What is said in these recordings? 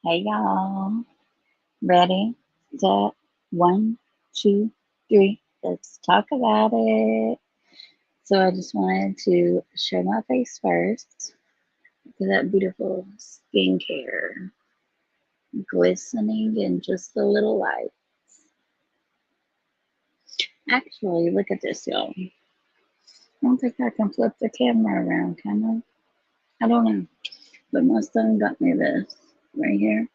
Hey y'all, ready? Set, one, two, three. Let's talk about it. So I just wanted to show my face first. Look at that beautiful skincare glistening in just a little light. Actually, look at this, y'all. I don't think I can flip the camera around, can I? I don't know. But my son got me this right here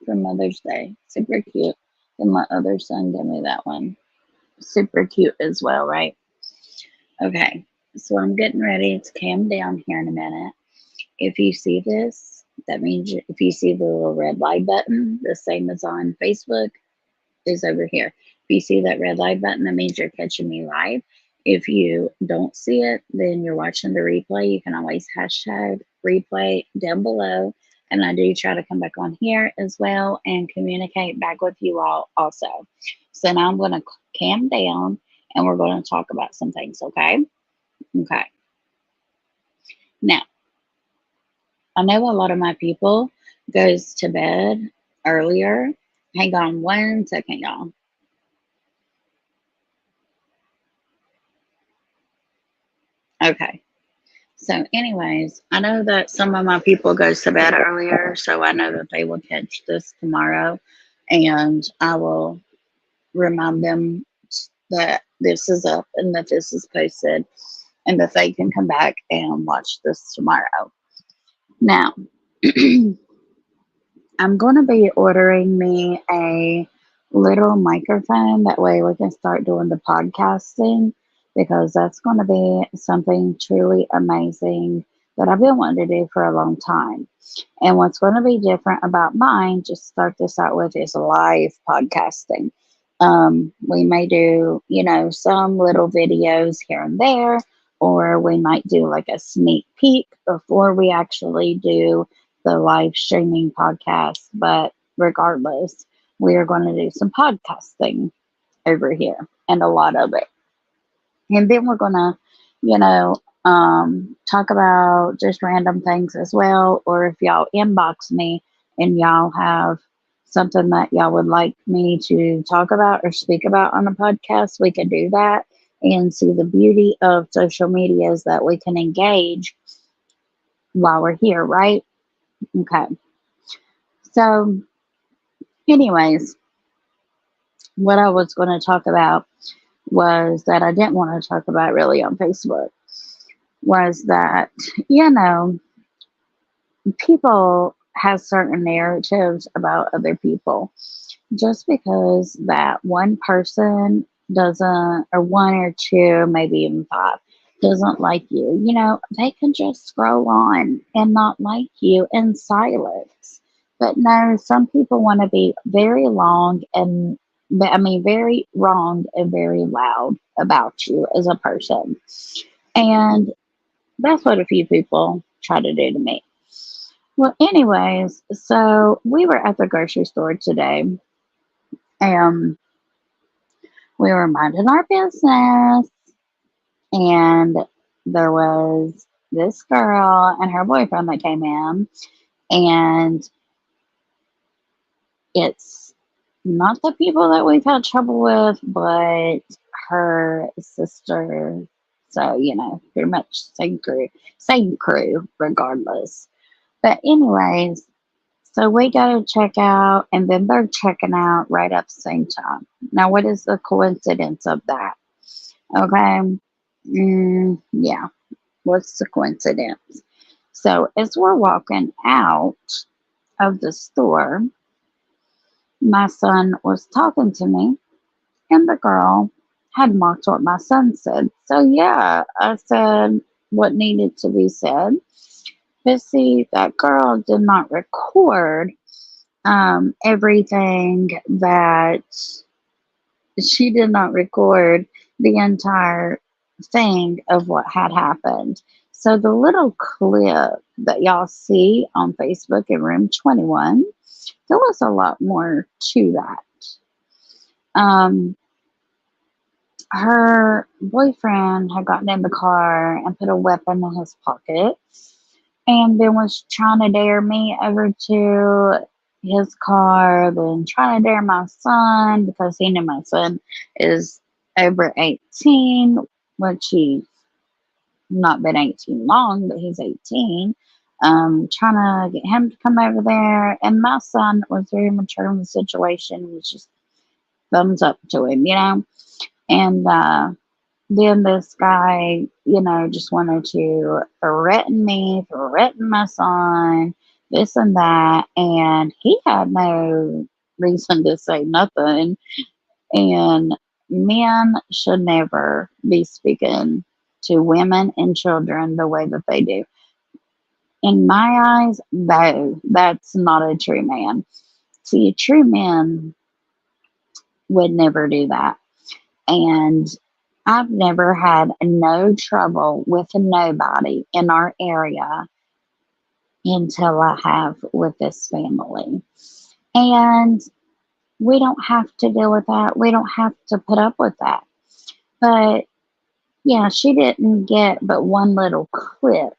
for Mother's Day. Super cute. And my other son gave me that one. Super cute as well, right? Okay, so I'm getting ready to cam down here in a minute. If you see this, that means if you see the little red light button, the same as on Facebook, is over here. If you see that red light button, that means you're catching me live. If you don't see it, then you're watching the replay. You can always hashtag replay down below. And I do try to come back on here as well and communicate back with you all also. So now I'm going to cam down and we're going to talk about some things, okay? Okay. Now, I know a lot of my people goes to bed earlier. Hang on one second, y'all. Okay. So, anyways, I know that some of my people goes to bed earlier, so I know that they will catch this tomorrow, and I will remind them that this is up and that this is posted, and that they can come back and watch this tomorrow. Now, I'm going to be ordering me a little microphone. That way we can start doing the podcasting because that's going to be something truly amazing that I've been wanting to do for a long time. And what's going to be different about mine, just start this out with, is live podcasting. We may do, some little videos here and there, or we might do like a sneak peek before we actually do the live streaming podcast. But regardless, we are going to do some podcasting over here and a lot of it. And then we're going to, talk about just random things as well. Or if y'all inbox me and y'all have something that y'all would like me to talk about or speak about on a podcast, we can do that. And see, the beauty of social media is that we can engage while we're here, right? Okay. So, anyways, what I was going to talk about was that I didn't want to talk about really on Facebook was that, you know, people have certain narratives about other people. Just because that one person doesn't, or one or two, maybe even five, doesn't like you, they can just scroll on and not like you in silence. But no, some people want to be very long and, very wrong and very loud about you as a person. And that's what a few people try to do to me. Well, anyways, so we were at the grocery store today and we were minding our business, and there was this girl and her boyfriend that came in, and it's not the people that we've had trouble with, but her sister. So, pretty much same crew, regardless. But, anyways, so we go to check out, and then they're checking out right at the same time. Now, what is the coincidence of that? Okay. Yeah. What's the coincidence? So, as we're walking out of the store, my son was talking to me, and the girl had mocked what my son said. So, yeah, I said what needed to be said. But see, that girl did not record everything that she did not record the entire thing of what had happened. So the little clip that y'all see on Facebook in room 21, there was a lot more to that. Um, Her boyfriend had gotten in the car and put a weapon in his pocket and then was trying to dare me over to his car, then trying to dare my son because he knew my son is over 18, which he's not been 18 long, but he's 18. Trying to get him to come over there. And my son was very mature in the situation, was just thumbs up to him, you know? And then this guy, you know, just wanted to threaten me, threaten my son, this and that. And he had no reason to say nothing. And men should never be speaking to women and children the way that they do. In my eyes, no, that's not a true man. See, a true man would never do that. And I've never had no trouble with nobody in our area until I have with this family. And we don't have to deal with that. We don't have to put up with that. But yeah, she didn't get but one little clip.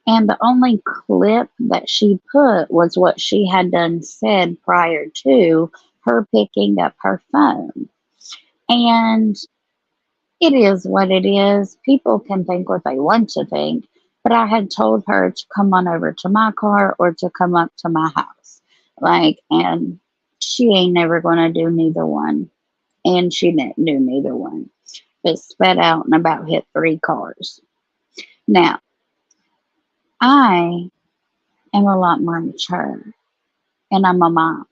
And the only clip that she put was what she had done said prior to her picking up her phone. And it is what it is. People can think what they want to think, but I had told her to come on over to my car or to come up to my house. Like, and she ain't never going to do neither one. And she didn't do neither one, but sped out and about hit 3 cars. Now, I am a lot more mature, and I'm a mom.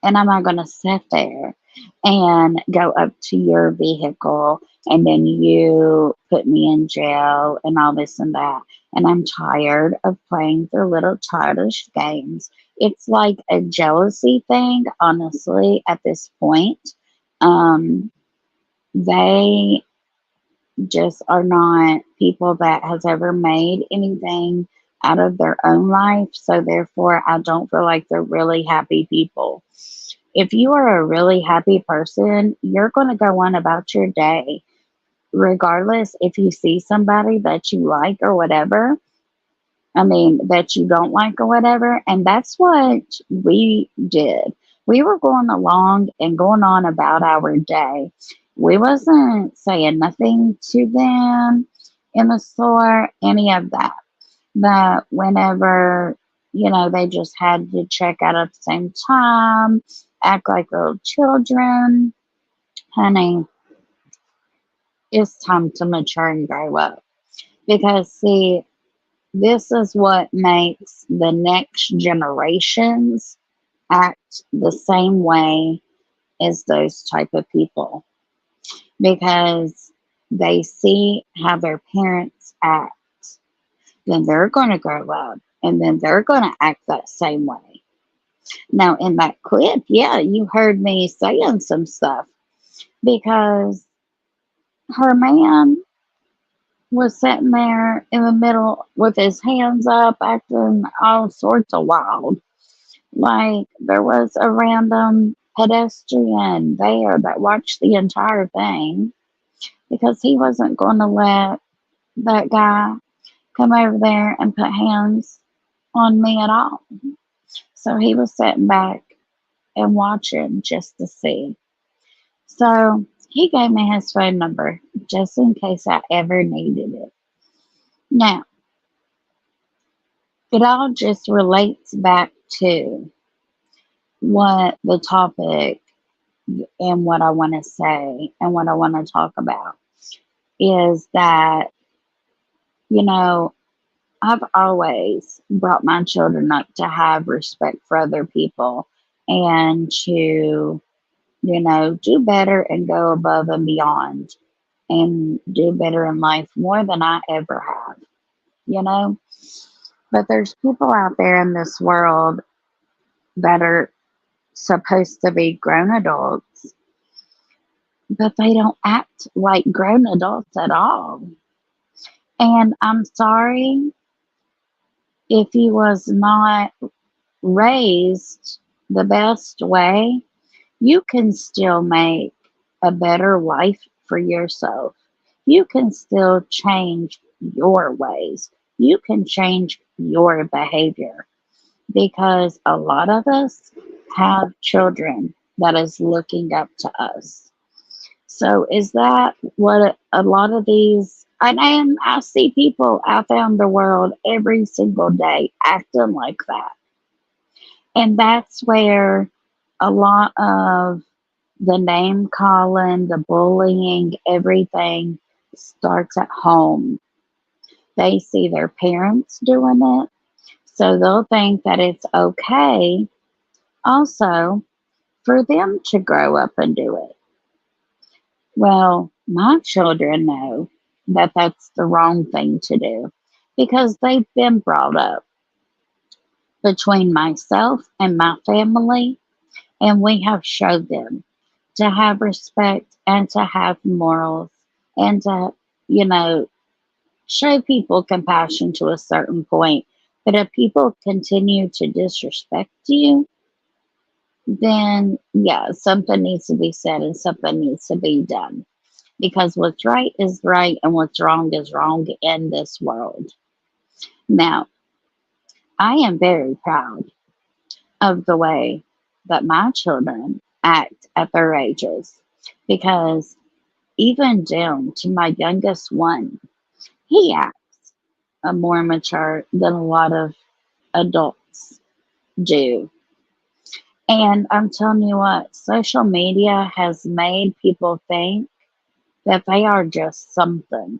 And I'm not going to sit there and go up to your vehicle and then you put me in jail and all this and that. And I'm tired of playing their little childish games. It's like a jealousy thing, honestly, at this point. Um, they just are not people that has ever made anything out of their own life. So therefore, I don't feel like they're really happy people. If you are a really happy person, you're going to go on about your day, regardless if you see somebody that you like or whatever. I mean, that you don't like or whatever. And that's what we did. We were going along and going on about our day. We wasn't saying nothing to them in the store, any of that. But whenever, you know, they just had to check out at the same time, act like little children, honey, it's time to mature and grow up. Because, see, this is what makes the next generations act the same way as those type of people. Because they see how their parents act, then they're going to grow up and then they're going to act that same way. Now, in that clip, yeah, you heard me saying some stuff because her man was sitting there in the middle with his hands up, acting all sorts of wild. Like there was a random pedestrian there that watched the entire thing because he wasn't going to let that guy come over there and put hands on me at all. So he was sitting back and watching just to see. So he gave me his phone number just in case I ever needed it. Now, it all just relates back to what the topic and what I want to say and what I want to talk about is that, you know, I've always brought my children up to have respect for other people and to, you know, do better and go above and beyond and do better in life more than I ever have, you know? But there's people out there in this world that are supposed to be grown adults, but they don't act like grown adults at all. And I'm sorry if he was not raised the best way, you can still make a better life for yourself. You can still change your ways. You can change your behavior because a lot of us have children that is looking up to us. So is that what a lot of these, and I see people out there in the world every single day acting like that. And that's where a lot of the name calling, the bullying, everything starts at home. They see their parents doing it, so they'll think that it's okay also for them to grow up and do it. Well, my children know that that's the wrong thing to do because they've been brought up between myself and my family, and we have showed them to have respect and to have morals and to, you know, show people compassion to a certain point. But if people continue to disrespect you, then yeah, something needs to be said and something needs to be done. Because what's right is right and what's wrong is wrong in this world. Now, I am very proud of the way that my children act at their ages because even down to my youngest one, he acts more mature than a lot of adults do. And I'm telling you what, social media has made people think that they are just something.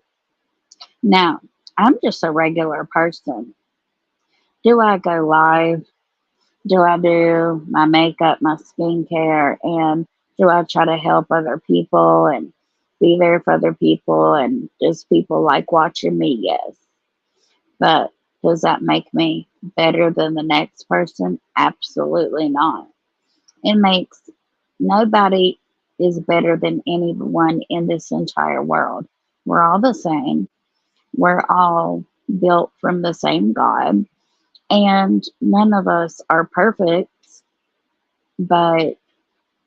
Now, I'm just a regular person. Do I go live? Do I do my makeup, my skincare, and do I try to help other people and be there for other people and does people like watching me? Yes. But does that make me better than the next person? Absolutely not. It makes nobody is better than anyone in this entire world. We're all the same. We're all built from the same God, and none of us are perfect, but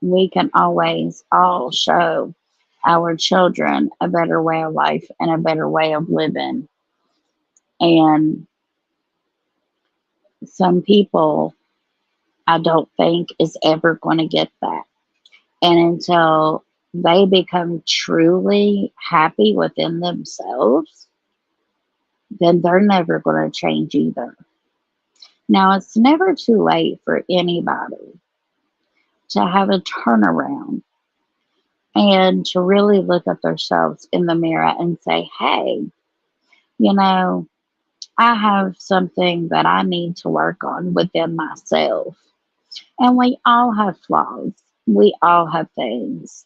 we can always all show our children a better way of life and a better way of living. And some people, I don't think, is ever going to get that. And until they become truly happy within themselves, then they're never going to change either. Now, it's never too late for anybody to have a turnaround and to really look at themselves in the mirror and say, hey, you know, I have something that I need to work on within myself. And we all have flaws. We all have things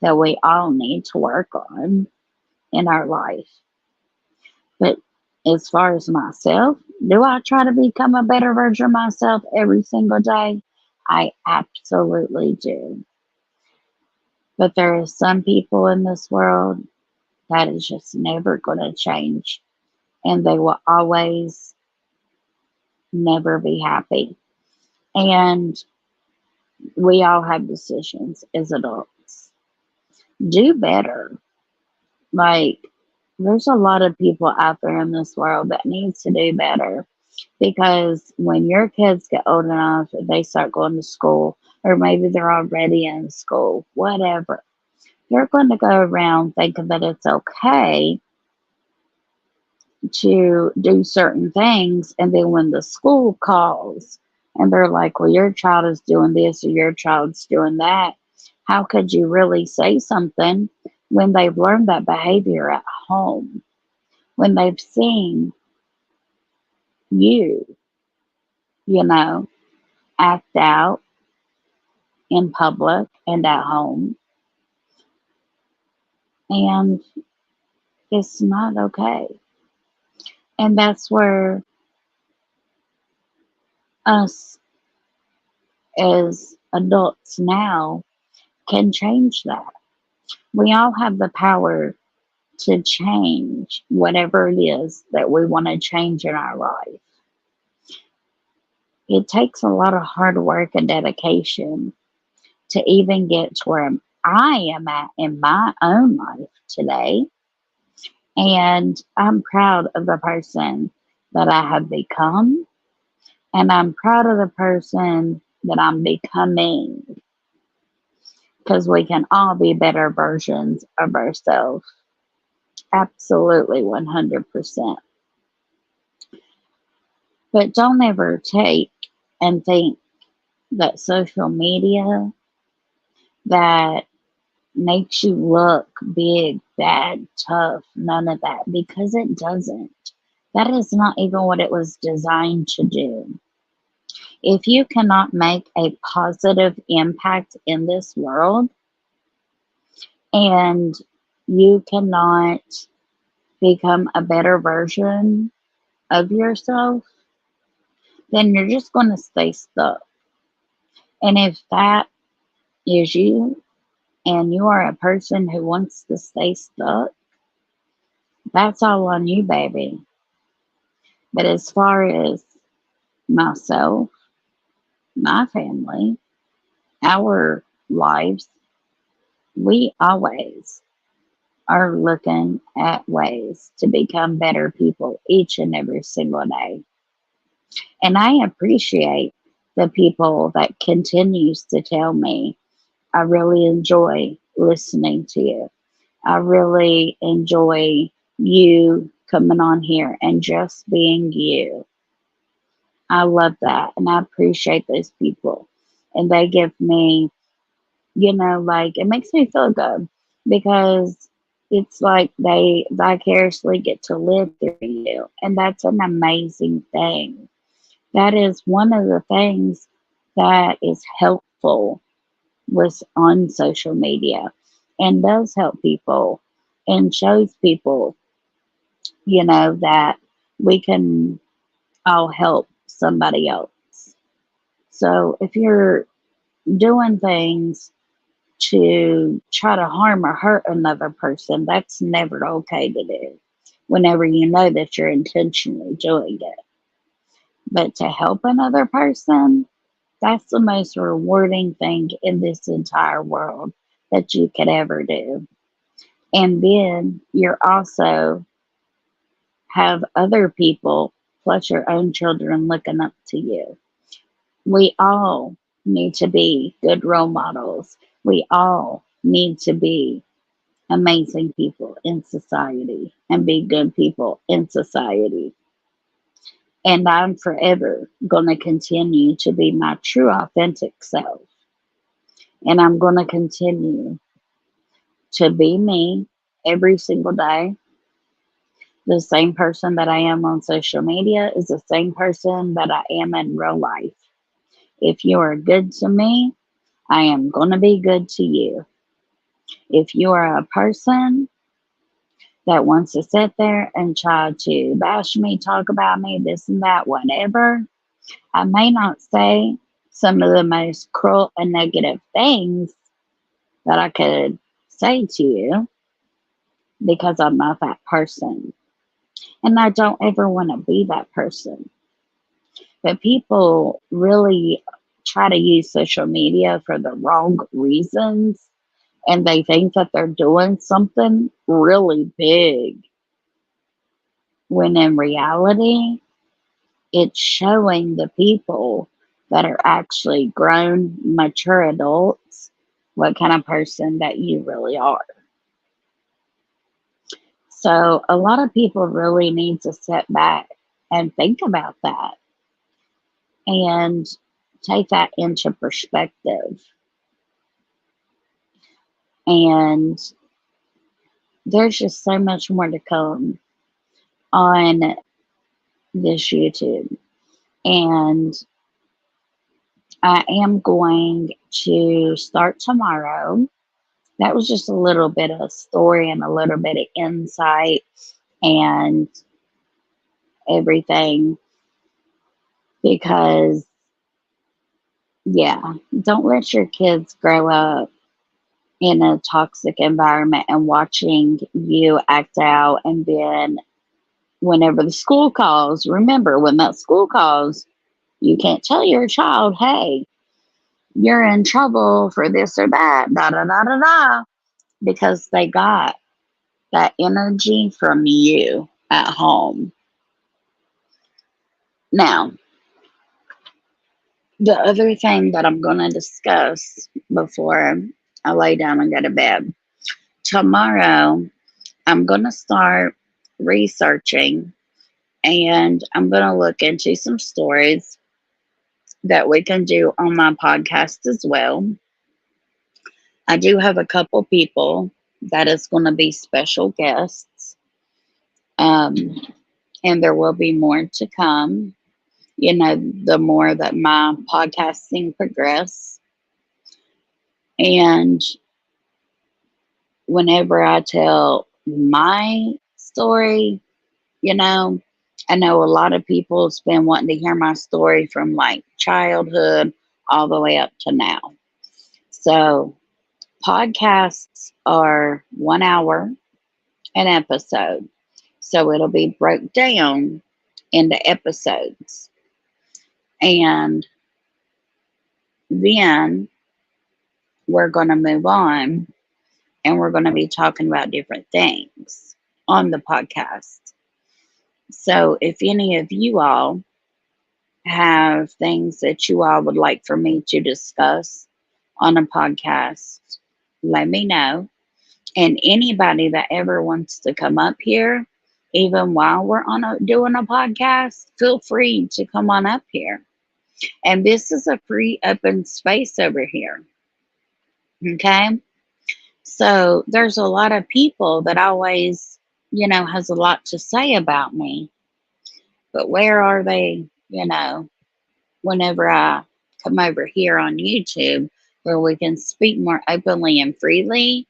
that we all need to work on in our life. But as far as myself, do I try to become a better version of myself every single day? I absolutely do. But there are some people in this world that is just never going to change. And they will always never be happy. And we all have decisions as adults. Do better. Like, there's a lot of people out there in this world that needs to do better because when your kids get old enough, they start going to school, or maybe they're already in school, whatever. They're going to go around thinking that it's okay to do certain things. And then when the school calls and they're like, well, your child is doing this or your child's doing that, how could you really say something when they've learned that behavior at home? When they've seen you, you know, act out in public and at home. And it's not okay. And that's where us as adults now can change that. We all have the power to change whatever it is that we want to change in our life. It takes a lot of hard work and dedication to even get to where I am at in my own life today. And I'm proud of the person that I have become. And I'm proud of the person that I'm becoming, because we can all be better versions of ourselves. Absolutely, 100%. But don't ever take and think that social media that makes you look big, bad, tough, none of that, because it doesn't. That is not even what it was designed to do. If you cannot make a positive impact in this world and you cannot become a better version of yourself, then you're just going to stay stuck. And if that is you and you are a person who wants to stay stuck, that's all on you, baby. But as far as myself, my family, our lives, we always are looking at ways to become better people each and every single day. And I appreciate the people that continues to tell me, I really enjoy listening to you. I really enjoy you coming on here and just being you. I love that. And I appreciate those people. And they give me, like, it makes me feel good because it's like they vicariously get to live through you. And that's an amazing thing. That is one of the things that is helpful with on social media and does help people and shows people, that we can all help somebody else. So if you're doing things to try to harm or hurt another person, that's never okay to do whenever you know that you're intentionally doing it. But to help another person, that's the most rewarding thing in this entire world that you could ever do. And then you're also have other people plus your own children looking up to you. We all need to be good role models. We all need to be amazing people in society and be good people in society. And I'm forever going to continue to be my true, authentic self. And I'm going to continue to be me every single day. The same person that I am on social media is the same person that I am in real life. If you are good to me, I am going to be good to you. If you are a person that wants to sit there and try to bash me, talk about me, this and that, whatever, I may not say some of the most cruel and negative things that I could say to you because I'm not that person. And I don't ever want to be that person. But people really try to use social media for the wrong reasons. And they think that they're doing something really big. When in reality, it's showing the people that are actually grown, mature adults what kind of person that you really are. So a lot of people really need to sit back and think about that and take that into perspective. And there's just so much more to come on this YouTube. And I am going to start tomorrow. That was just a little bit of story and a little bit of insight and everything. Because, yeah, don't let your kids grow up in a toxic environment and watching you act out. And then whenever the school calls, remember when that school calls, you can't tell your child, hey, you're in trouble for this or that, da da da da da, because they got that energy from you at home. Now, The other thing that I'm going to discuss before I lay down and go to bed tomorrow, I'm going to start researching and I'm going to look into some stories that we can do on my podcast as well. I do have a couple people that is going to be special guests, um, and there will be more to come. You know, the more that my podcasting progress, and whenever I tell my story, you know, I know a lot of people have been wanting to hear my story from like childhood all the way up to now. So podcasts are 1 hour an episode. So it'll be broke down into episodes. And then we're going to move on and we're going to be talking about different things on the podcast. So if any of you all have things that you all would like for me to discuss on a podcast, let me know. And anybody that ever wants to come up here, even while we're doing a podcast, feel free to come on up here. And this is a free open space over here. Okay. So there's a lot of people that always, has a lot to say about me. But where are they, whenever I come over here on YouTube where we can speak more openly and freely?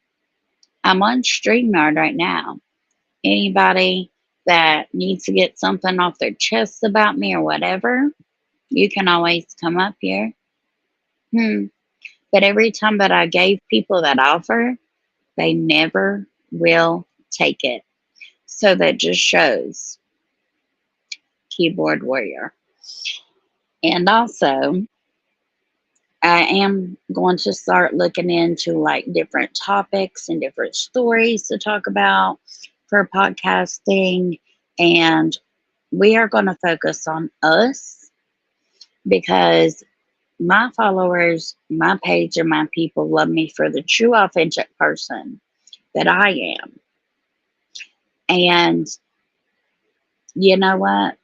I'm on StreamYard right now. Anybody that needs to get something off their chest about me or whatever, you can always come up here. But every time that I gave people that offer, they never will take it. So that just shows keyboard warrior. And also, I am going to start looking into like different topics and different stories to talk about for podcasting. And we are going to focus on us because my followers, my page, and my people love me for the true, authentic person that I am. And you know what?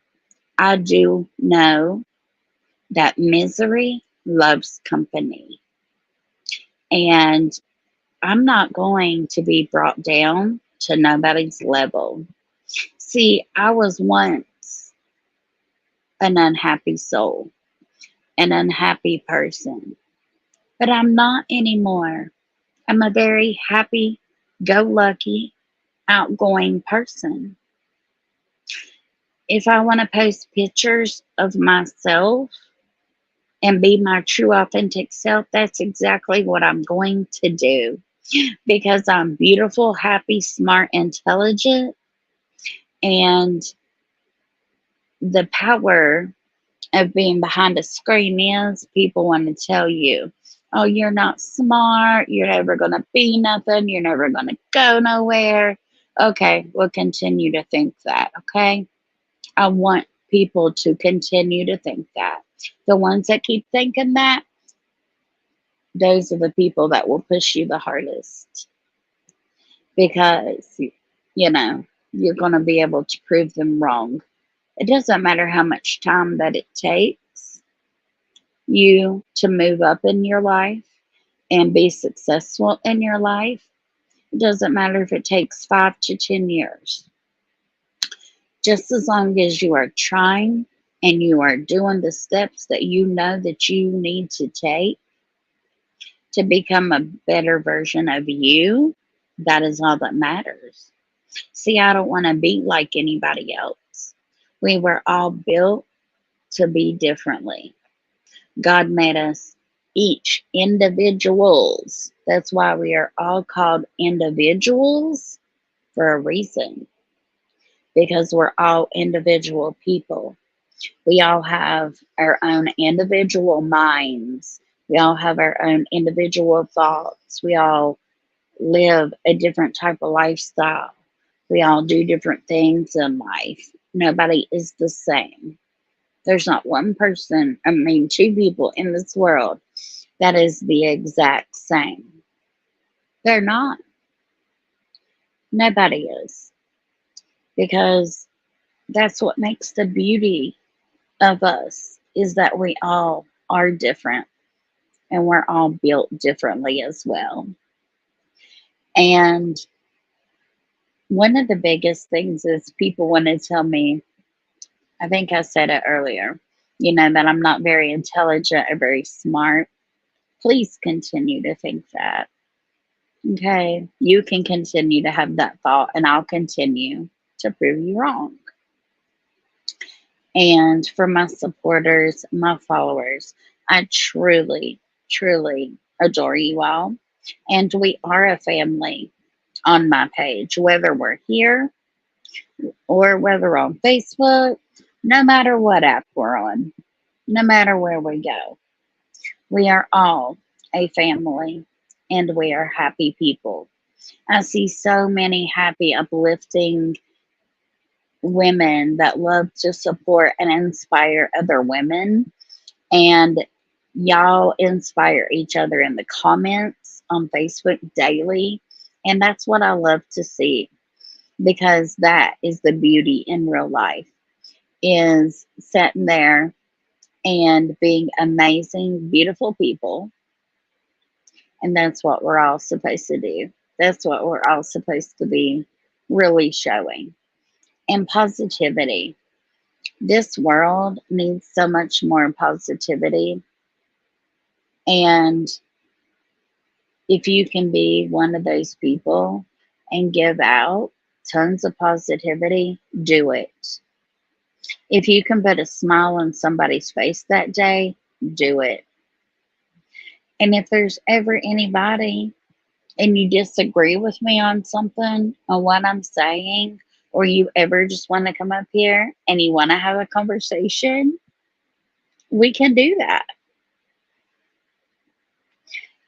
I do know that misery loves company. And I'm not going to be brought down to nobody's level. See, I was once an unhappy soul, an unhappy person, but I'm not anymore. I'm a very happy, go lucky, outgoing person. If I want to post pictures of myself and be my true, authentic self, that's exactly what I'm going to do because I'm beautiful, happy, smart, intelligent, and the power of being behind a screen is people want to tell you, oh, you're not smart, you're never going to be nothing, you're never going to go nowhere. Okay, we'll continue to think that, okay? I want people to continue to think that. The ones that keep thinking that, those are the people that will push you the hardest because, you're going to be able to prove them wrong. It doesn't matter how much time that it takes you to move up in your life and be successful in your life. It doesn't matter if it takes 5 to 10 years. Just as long as you are trying and you are doing the steps that you know that you need to take to become a better version of you, that is all that matters. See, I don't want to be like anybody else. We were all built to be differently. God made us each individuals. That's why we are all called individuals for a reason, because we're all individual people. We all have our own individual minds. We all have our own individual thoughts. We all live a different type of lifestyle. We all do different things in life. Nobody is the same. There's not one person, I mean, two people in this world that is the exact same. They're not. Nobody is. Because that's what makes the beauty of us is that we all are different and we're all built differently as well. And one of the biggest things is people want to tell me, I think I said it earlier, that I'm not very intelligent or very smart. Please continue to think that. Okay. You can continue to have that thought, and I'll continue to prove you wrong. And for my supporters, my followers, I truly, truly adore you all. And we are a family on my page, whether we're here or whether on Facebook, no matter what app we're on, no matter where we go. We are all a family and we are happy people. I see so many happy, uplifting women that love to support and inspire other women. And y'all inspire each other in the comments on Facebook daily. And that's what I love to see because that is the beauty in real life is sitting there and being amazing, beautiful people. And that's what we're all supposed to do. That's what we're all supposed to be really showing. And positivity. This world needs so much more positivity. And if you can be one of those people and give out tons of positivity, do it. If you can put a smile on somebody's face that day, do it. And if there's ever anybody and you disagree with me on something, on what I'm saying, or you ever just want to come up here and you want to have a conversation, we can do that.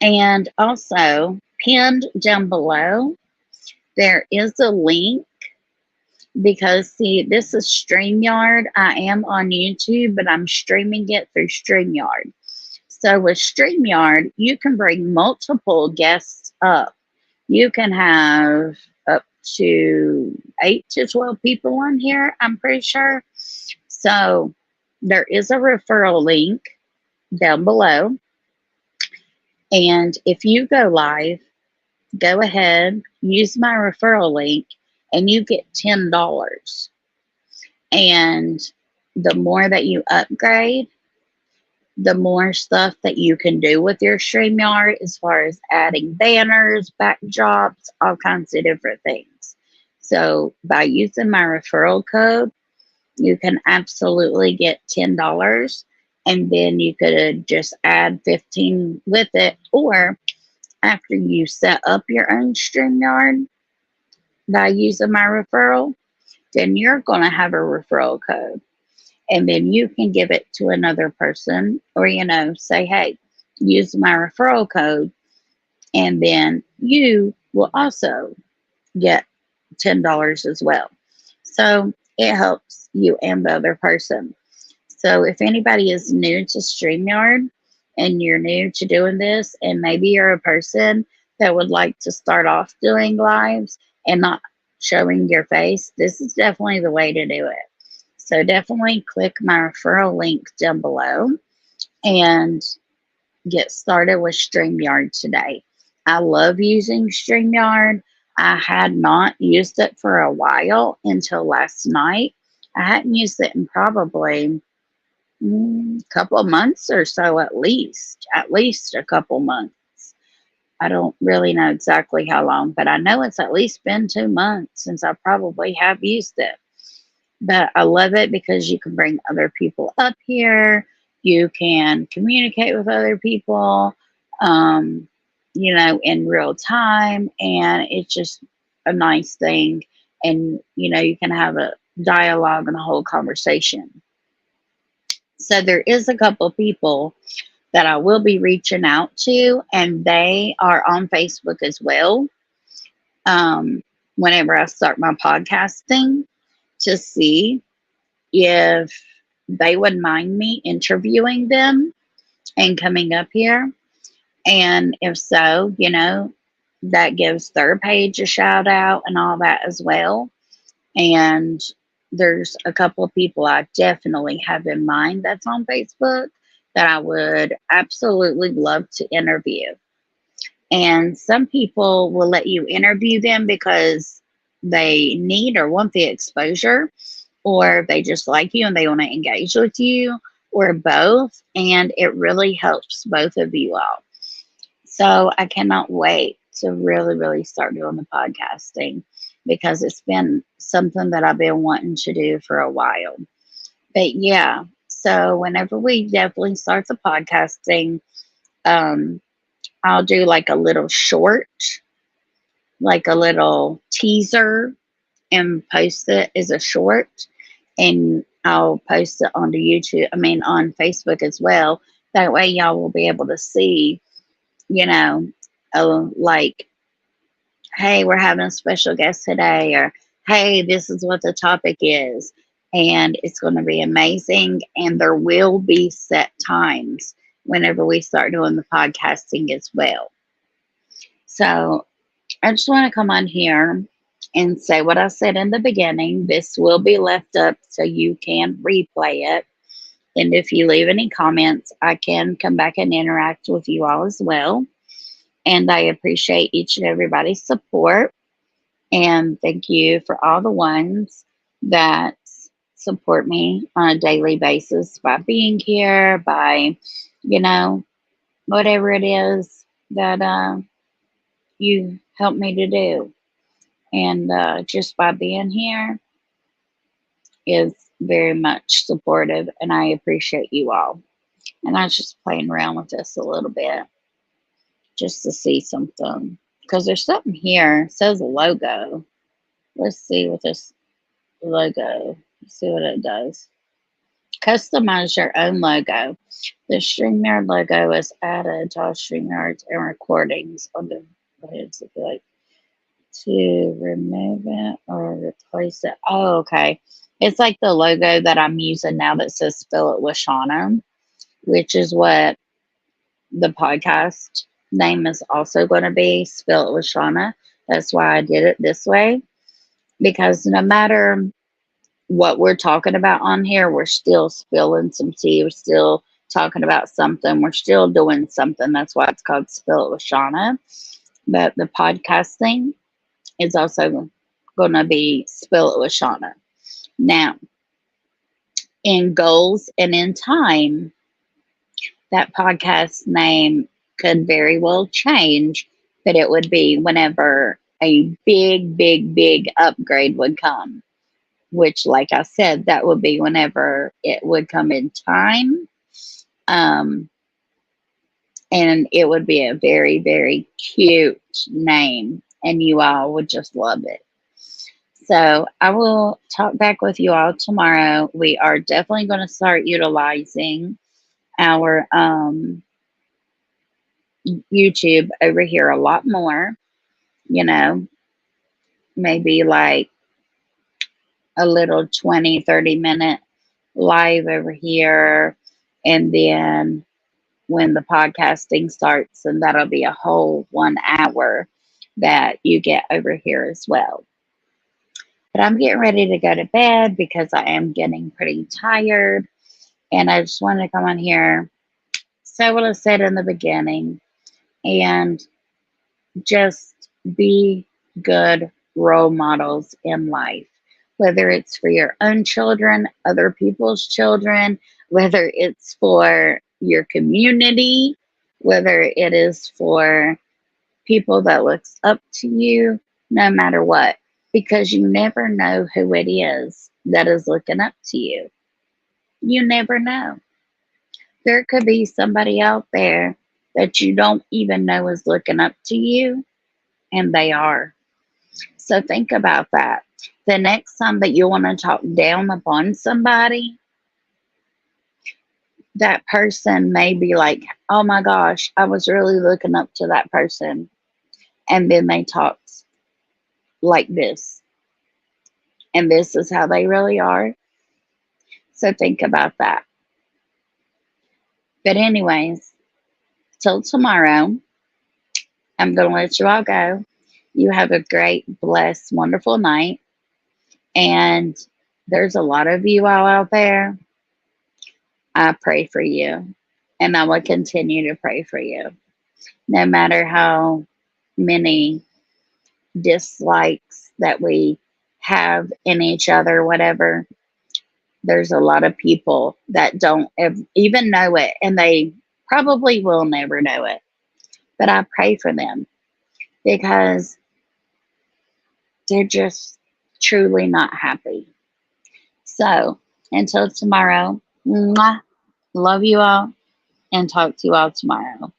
And also, pinned down below, there is a link because, see, this is StreamYard. I am on YouTube, but I'm streaming it through StreamYard. So with StreamYard, you can bring multiple guests up. You can have up to 8 to 12 people on here, I'm pretty sure. So there is a referral link down below. And if you go live, go ahead, use my referral link, and you get $10. And the more that you upgrade, the more stuff that you can do with your StreamYard as far as adding banners, backdrops, all kinds of different things. So by using my referral code, you can absolutely get $10, and then you could just add 15 with it. Or after you set up your own StreamYard by using my referral, then you're going to have a referral code. And then you can give it to another person or, say, hey, use my referral code. And then you will also get $10 as well. So it helps you and the other person. So if anybody is new to StreamYard and you're new to doing this, and maybe you're a person that would like to start off doing lives and not showing your face, this is definitely the way to do it. So definitely click my referral link down below and get started with StreamYard today. I love using StreamYard. I had not used it for a while until last night. I hadn't used it in probably a couple of months or so, at least a couple months. I don't really know exactly how long, but I know it's at least been 2 months since I probably have used it. But I love it because you can bring other people up here. You can communicate with other people, in real time. And it's just a nice thing. And, you can have a dialogue and a whole conversation. So there is a couple of people that I will be reaching out to, and they are on Facebook as well. Whenever I start my podcasting, to see if they would mind me interviewing them and coming up here. And if so, that gives their page a shout out and all that as well. And there's a couple of people I definitely have in mind that's on Facebook that I would absolutely love to interview. And some people will let you interview them because they need or want the exposure, or they just like you and they want to engage with you, or both. And it really helps both of you all. So I cannot wait to really, really start doing the podcasting because it's been something that I've been wanting to do for a while. But yeah, so whenever we definitely start the podcasting, I'll do like a little short, like a little teaser, and post it as a short. And I'll post it onto YouTube, on Facebook as well. That way, y'all will be able to see, you know, like, hey, we're having a special guest today, or hey, this is what the topic is. And it's going to be amazing. And there will be set times whenever we start doing the podcasting as well. So I just want to come on here and say what I said in the beginning. This will be left up so you can replay it. And if you leave any comments, I can come back and interact with you all as well. And I appreciate each and everybody's support. And thank you for all the ones that support me on a daily basis by being here, by, whatever it is that you help me to do. And just by being here is very much supportive, and I appreciate you all. And I was just playing around with this a little bit just to see something. Because there's something here. It says logo. Let's see what this logo, let's see what it does. Customize your own logo. The StreamYard logo is added to all StreamYards and recordings on the, what is it like? To remove it or replace it. Oh, okay. It's like the logo that I'm using now that says Spill It with Shauna, which is what the podcast name is also going to be, Spill It with Shauna. That's why I did it this way, because no matter what we're talking about on here, we're still spilling some tea. We're still talking about something. We're still doing something. That's why it's called Spill It with Shauna. But the podcasting is also going to be Spill It with Shauna. Now, in goals and in time, that podcast name could very well change, but it would be whenever a big, big, big upgrade would come, which, like I said, that would be whenever it would come in time. And it would be a very, very cute name, and you all would just love it. So I will talk back with you all tomorrow. We are definitely going to start utilizing our YouTube over here a lot more, maybe like a little 20-30 minute live over here. And then when the podcasting starts, and that'll be a whole 1 hour that you get over here as well. But I'm getting ready to go to bed because I am getting pretty tired. And I just wanted to come on here, say what I said in the beginning, and just be good role models in life, whether it's for your own children, other people's children, whether it's for your community, whether it is for people that looks up to you, no matter what, because you never know who it is that is looking up to you. You never know. There could be somebody out there that you don't even know is looking up to you, and they are. So think about that. The next time that you want to talk down upon somebody, that person may be like, oh my gosh, I was really looking up to that person. And then they talk like this. And this is how they really are. So think about that. But anyways, till tomorrow, I'm going to let you all go. You have a great, blessed, wonderful night. And there's a lot of you all out there. I pray for you. And I will continue to pray for you. No matter how many dislikes that we have in each other, whatever, there's a lot of people that don't even know it. And they probably will never know it. But I pray for them because they're just truly not happy. So until tomorrow, mwah, love you all and talk to you all tomorrow.